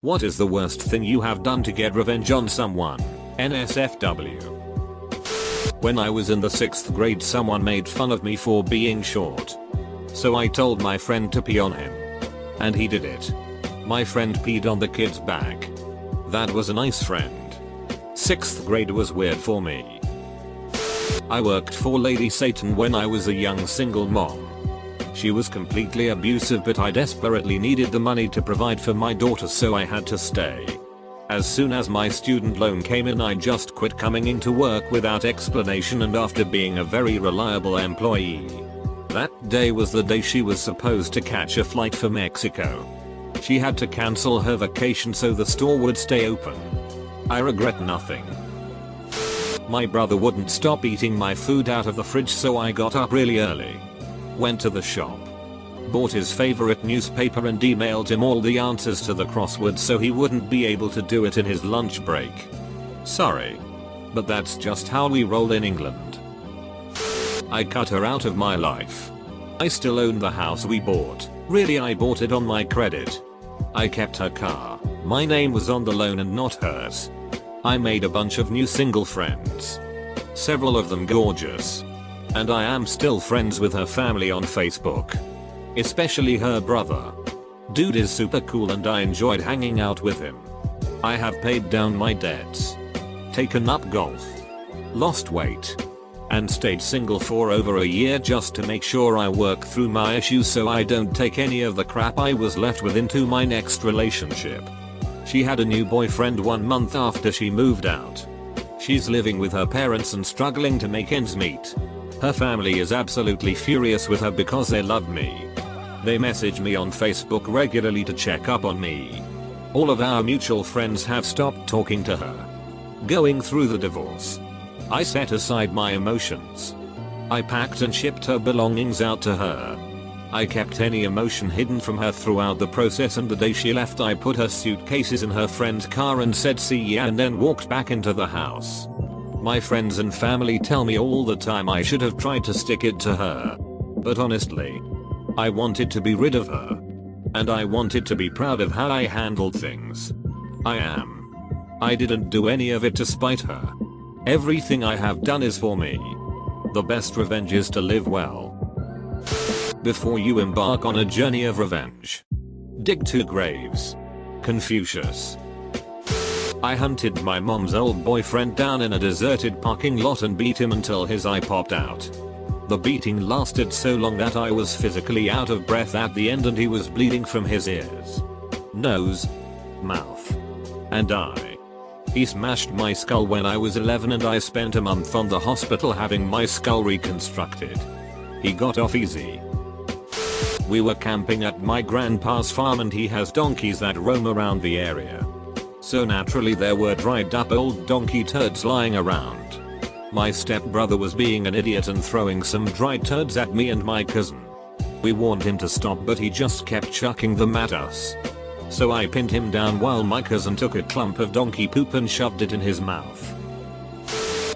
What is the worst thing you have done to get revenge on someone? NSFW. When I was in the 6th grade, someone made fun of me for being short. So I told my friend to pee on him. And he did it. My friend peed on the kid's back. That was a nice friend. 6th grade was weird for me. I worked for Lady Satan when I was a young single mom. She was completely abusive, but I desperately needed the money to provide for my daughter, so I had to stay. As soon as my student loan came in, I just quit coming into work without explanation, and after being a very reliable employee. That day was the day she was supposed to catch a flight for Mexico. She had to cancel her vacation so the store would stay open. I regret nothing. My brother wouldn't stop eating my food out of the fridge, so I got up really early. Went to the shop. Bought his favorite newspaper and emailed him all the answers to the crossword so he wouldn't be able to do it in his lunch break. Sorry. But that's just how we roll in England. I cut her out of my life. I still own the house we bought. Really, I bought it on my credit. I kept her car. My name was on the loan and not hers. I made a bunch of new single friends. Several of them gorgeous. And I am still friends with her family on Facebook. Especially her brother. Dude is super cool and I enjoyed hanging out with him. I have paid down my debts. Taken up golf. Lost weight. And stayed single for over a year just to make sure I work through my issues so I don't take any of the crap I was left with into my next relationship. She had a new boyfriend 1 month after she moved out. She's living with her parents and struggling to make ends meet. Her family is absolutely furious with her because they love me. They message me on Facebook regularly to check up on me. All of our mutual friends have stopped talking to her. Going through the divorce. I set aside my emotions. I packed and shipped her belongings out to her. I kept any emotion hidden from her throughout the process, and the day she left I put her suitcases in her friend's car and said see ya and then walked back into the house. My friends and family tell me all the time I should have tried to stick it to her. But honestly, I wanted to be rid of her. And I wanted to be proud of how I handled things. I am. I didn't do any of it to spite her. Everything I have done is for me. The best revenge is to live well. Before you embark on a journey of revenge, dig 2 graves. Confucius. I hunted my mom's old boyfriend down in a deserted parking lot and beat him until his eye popped out. The beating lasted so long that I was physically out of breath at the end, and he was bleeding from his ears, nose, mouth, and eye. He smashed my skull when I was 11 and I spent a month on the hospital having my skull reconstructed. He got off easy. We were camping at my grandpa's farm and he has donkeys that roam around the area. So naturally there were dried up old donkey turds lying around. My stepbrother was being an idiot and throwing some dried turds at me and my cousin. We warned him to stop, but he just kept chucking them at us. So I pinned him down while my cousin took a clump of donkey poop and shoved it in his mouth.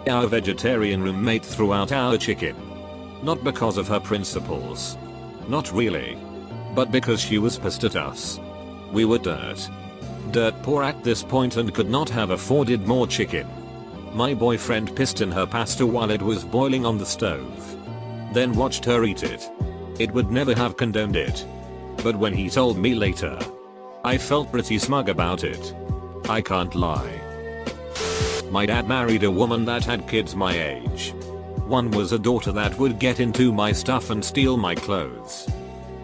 Our vegetarian roommate threw out our chicken. Not because of her principles. Not really. But because she was pissed at us. We were dirt poor at this point and could not have afforded more chicken. My boyfriend pissed in her pasta while it was boiling on the stove. Then watched her eat it. It would never have condoned it. But when he told me later, I felt pretty smug about it. I can't lie. My dad married a woman that had kids my age. One was a daughter that would get into my stuff and steal my clothes.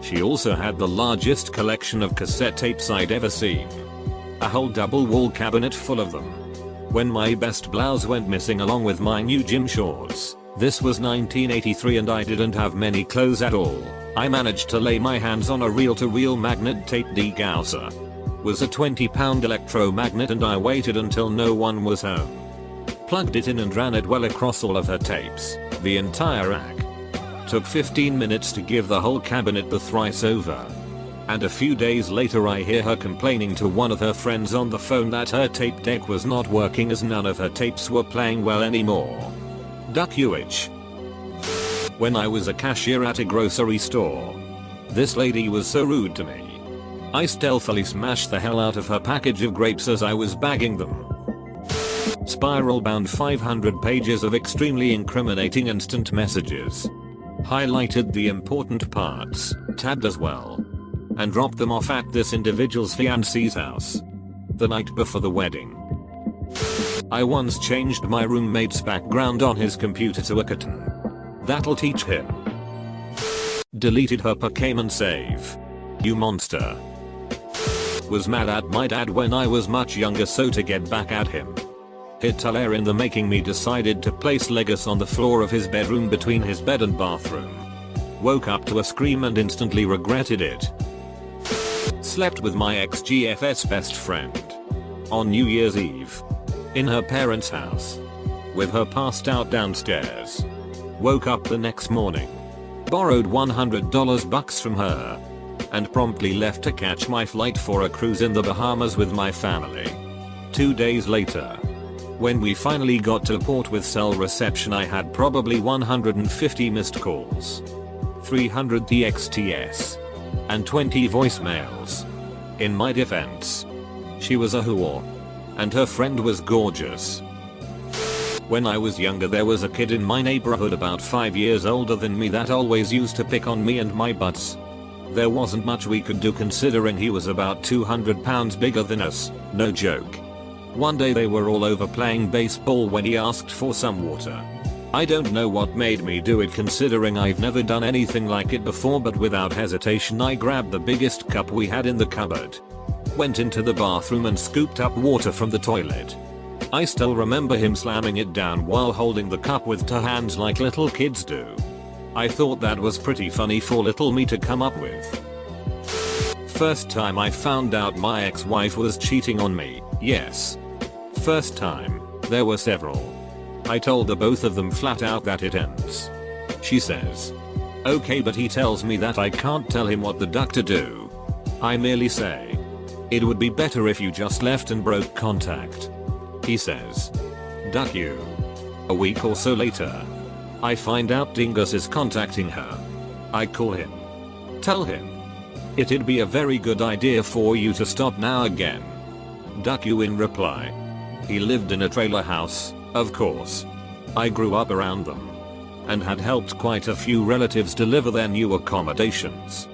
She also had the largest collection of cassette tapes I'd ever seen. A whole double wall cabinet full of them. When my best blouse went missing along with my new gym shorts, this was 1983 and I didn't have many clothes at all, I managed to lay my hands on a reel-to-reel magnet tape degausser. Was a 20-pound electromagnet and I waited until no one was home. Plugged it in and ran it well across all of her tapes, the entire rack. Took 15 minutes to give the whole cabinet the thrice over. And a few days later I hear her complaining to one of her friends on the phone that her tape deck was not working as none of her tapes were playing well anymore. Duck-uich. When I was a cashier at a grocery store, this lady was so rude to me. I stealthily smashed the hell out of her package of grapes as I was bagging them. Spiral bound 500 pages of extremely incriminating instant messages. Highlighted the important parts, tagged as well, and dropped them off at this individual's fiancee's house the night before the wedding. I once changed my roommate's background on his computer to a kitten. That'll teach him. Deleted her Pokemon save. You monster. Was mad at my dad when I was much younger, so to get back at him, hit Taylor in the making me decided to place Legos on the floor of his bedroom between his bed and bathroom. Woke up to a scream and instantly regretted it. Slept with my ex-GF's best friend on New Year's Eve in her parents' house with her passed out downstairs. Woke up the next morning, borrowed $100 from her, and promptly left to catch my flight for a cruise in the Bahamas with my family. 2 days later, when we finally got to port with cell reception, I had probably 150 missed calls, 300 TXTs, and 20 voicemails. In my defense, she was a whore, and her friend was gorgeous. When I was younger, there was a kid in my neighborhood about 5 years older than me that always used to pick on me and my butts. There wasn't much we could do considering he was about 200 pounds bigger than us, no joke. One day they were all over playing baseball when he asked for some water. I don't know what made me do it considering I've never done anything like it before, but without hesitation I grabbed the biggest cup we had in the cupboard, went into the bathroom and scooped up water from the toilet. I still remember him slamming it down while holding the cup with 2 hands like little kids do. I thought that was pretty funny for little me to come up with. First time I found out my ex-wife was cheating on me, yes. First time, there were several. I told the both of them flat out that it ends. She says, okay, but he tells me that I can't tell him what the duck to do. I merely say, it would be better if you just left and broke contact. He says, duck you. A week or so later, I find out Dingus is contacting her. I call him. Tell him. It'd be a very good idea for you to stop now again. Duck you in reply. He lived in a trailer house, of course. I grew up around them and had helped quite a few relatives deliver their new accommodations.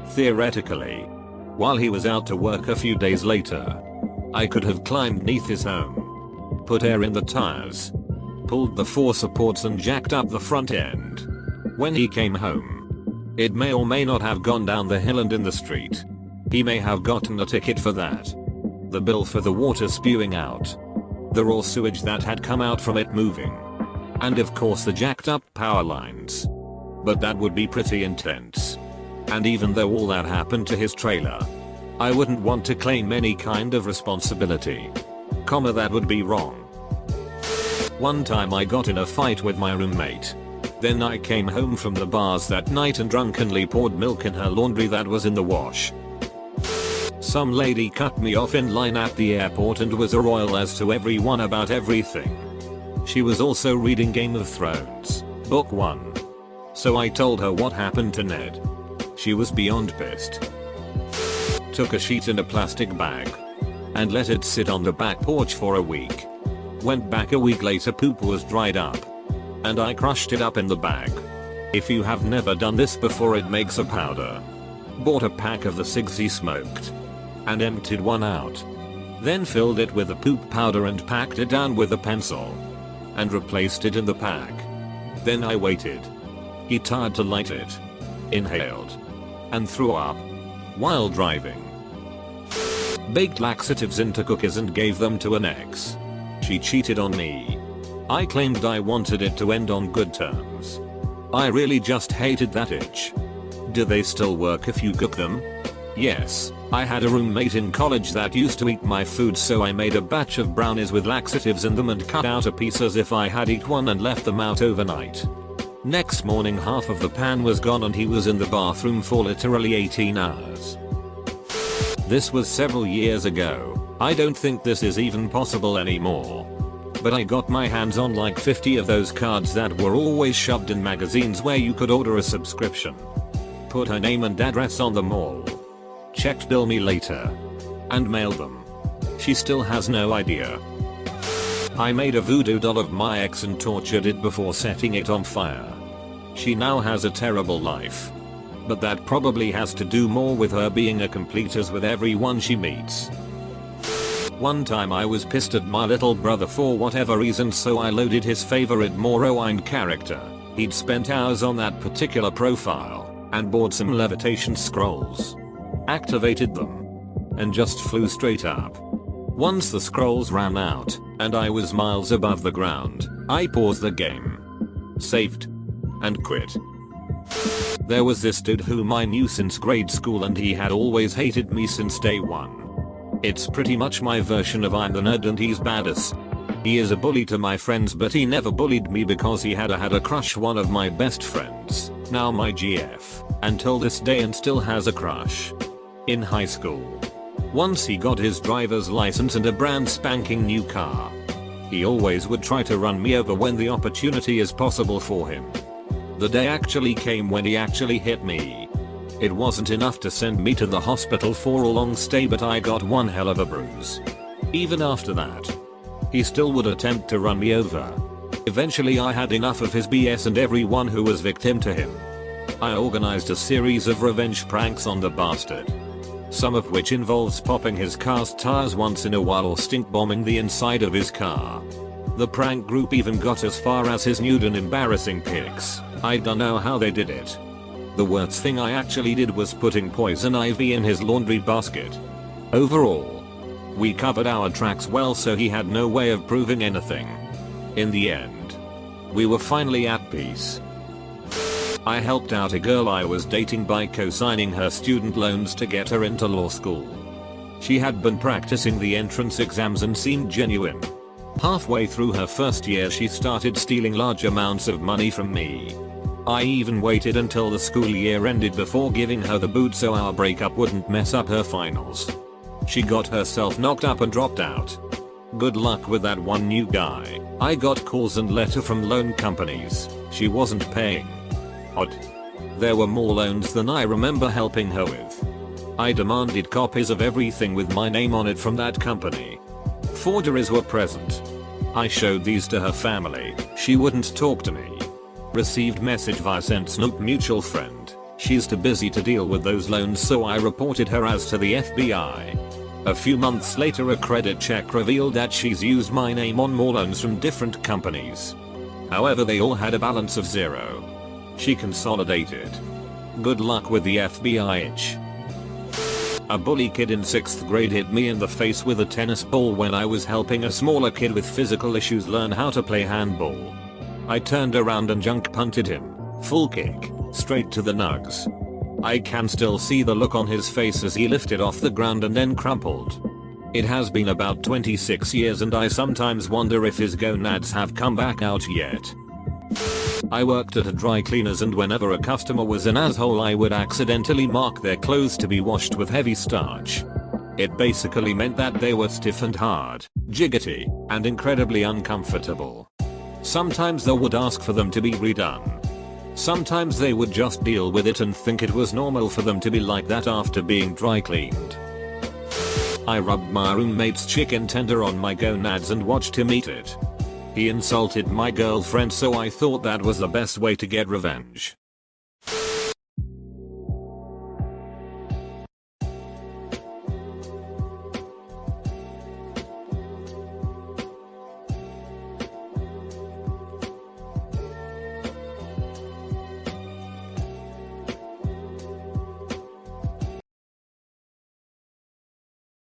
Theoretically, while he was out to work a few days later, I could have climbed neath his home, put air in the tires, pulled the 4 supports and jacked up the front end. When he came home, it may or may not have gone down the hill and in the street. He may have gotten a ticket for that. The bill for the water spewing out, the raw sewage that had come out from it moving, and of course the jacked up power lines. But that would be pretty intense. And even though all that happened to his trailer, I wouldn't want to claim any kind of responsibility. That would be wrong. One time I got in a fight with my roommate. Then I came home from the bars that night and drunkenly poured milk in her laundry that was in the wash. Some lady cut me off in line at the airport and was a royal as to everyone about everything. She was also reading Game of Thrones, book 1. So I told her what happened to Ned. She was beyond pissed. Took a sheet in a plastic bag and let it sit on the back porch for a week. Went back a week later, poop was dried up, and I crushed it up in the bag. If you have never done this before, it makes a powder. Bought a pack of the cigs he smoked and emptied one out. Then filled it with the poop powder and packed it down with a pencil and replaced it in the pack. Then I waited. He tried to light it, inhaled, and threw up while driving. Baked laxatives into cookies and gave them to an ex. She cheated on me. I claimed I wanted it to end on good terms. I really just hated that itch. Do they still work if you cook them? Yes, I had a roommate in college that used to eat my food, so I made a batch of brownies with laxatives in them and cut out a piece as if I had eaten one and left them out overnight. Next morning half of the pan was gone and he was in the bathroom for literally 18 hours. This was several years ago. I don't think this is even possible anymore. But I got my hands on like 50 of those cards that were always shoved in magazines where you could order a subscription. Put her name and address on them all. checked bill me later. And mailed them. She still has no idea. I made a voodoo doll of my ex and tortured it before setting it on fire. She now has a terrible life. But that probably has to do more with her being a completist with everyone she meets. One time I was pissed at my little brother for whatever reason, so I loaded his favorite Morrowind character. He'd spent hours on that particular profile and bought some levitation scrolls. Activated them. And just flew straight up. Once the scrolls ran out and I was miles above the ground, I paused the game, saved, and quit. There was this dude whom I knew since grade school and he had always hated me since day one. It's pretty much my version of I'm the nerd and he's badass. He is a bully to my friends, but he never bullied me because he had a crush, one of my best friends, now my GF, until this day, and still has a crush. In high school. Once he got his driver's license and a brand spanking new car. He always would try to run me over when the opportunity is possible for him. The day actually came when he actually hit me. It wasn't enough to send me to the hospital for a long stay, but I got one hell of a bruise. Even after that, he still would attempt to run me over. Eventually I had enough of his BS and everyone who was victim to him. I organized a series of revenge pranks on the bastard. Some of which involves popping his car's tires once in a while or stink bombing the inside of his car. The prank group even got as far as his nude and embarrassing pics. I don't know how they did it. The worst thing I actually did was putting poison ivy in his laundry basket. Overall, we covered our tracks well, so he had no way of proving anything. In the end, we were finally at peace. I helped out a girl I was dating by co-signing her student loans to get her into law school. She had been practicing the entrance exams and seemed genuine. Halfway through her first year she started stealing large amounts of money from me. I even waited until the school year ended before giving her the boot so our breakup wouldn't mess up her finals. She got herself knocked up and dropped out. Good luck with that one new guy. I got calls and letters from loan companies. She wasn't paying. Odd. There were more loans than I remember helping her with. I demanded copies of everything with my name on it from that company. Forgeries were present. I showed these to her family. She wouldn't talk to me. Received message via sent Snoop mutual friend. She's too busy to deal with those loans, so I reported her as to the FBI. A few months later a credit check revealed that she's used my name on more loans from different companies. However, they all had a balance of 0. She consolidated. Good luck with the FBI. A bully kid in 6th grade hit me in the face with a tennis ball when I was helping a smaller kid with physical issues learn how to play handball. I turned around and junk punted him, full kick, straight to the nugs. I can still see the look on his face as he lifted off the ground and then crumpled. It has been about 26 years and I sometimes wonder if his gonads have come back out yet. I worked at a dry cleaners and whenever a customer was an asshole I would accidentally mark their clothes to be washed with heavy starch. It basically meant that they were stiff and hard, jiggity, and incredibly uncomfortable. Sometimes they would ask for them to be redone. Sometimes they would just deal with it and think it was normal for them to be like that after being dry cleaned. I rubbed my roommate's chicken tender on my gonads and watched him eat it. He insulted my girlfriend, so I thought that was the best way to get revenge.